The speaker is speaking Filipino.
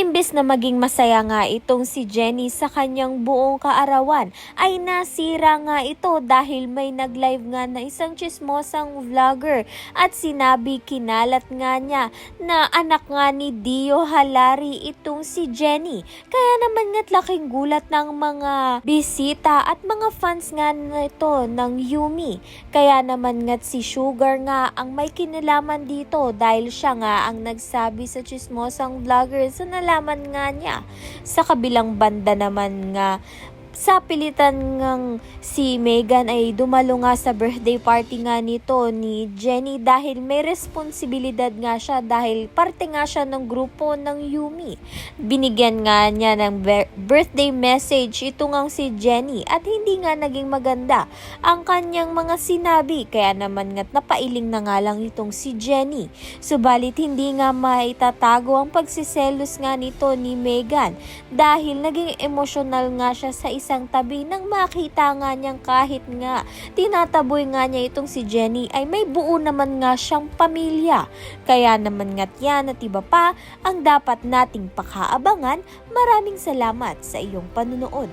Imbes na maging masaya nga itong si Jenny sa kanyang buong kaarawan, ay nasira nga ito dahil may nag-live nga na isang chismosang vlogger at kinalat nga niya na anak nga ni Dio Halari itong si Jenny. Kaya naman nga't laking gulat ng mga bisita at mga fans nga nito ng Yumi. Kaya naman nga't si Sugar nga ang may kinalaman dito dahil siya nga ang nagsabi sa chismosang vlogger sa nalaman nga niya. Sa kabilang banda naman nga, sa pilitan ngang si Megan ay dumalo nga sa birthday party nga nito ni Jenny dahil may responsibilidad nga siya dahil parte nga siya ng grupo ng Yumi. Binigyan nga niya ng birthday message ito ngang si Jenny at hindi nga naging maganda ang kanyang mga sinabi, kaya naman nga't napailing na nga lang itong si Jenny. Subalit hindi nga maitatago ang pagsiselos nga nito ni Megan dahil naging emosyonal nga siya sa isang tabi nang makita nga niyang kahit nga tinataboy nga niya itong si Jenny ay may buo naman nga siyang pamilya. Kaya naman nga't yan at iba pa ang dapat nating pakaabangan. Maraming salamat sa iyong panunood.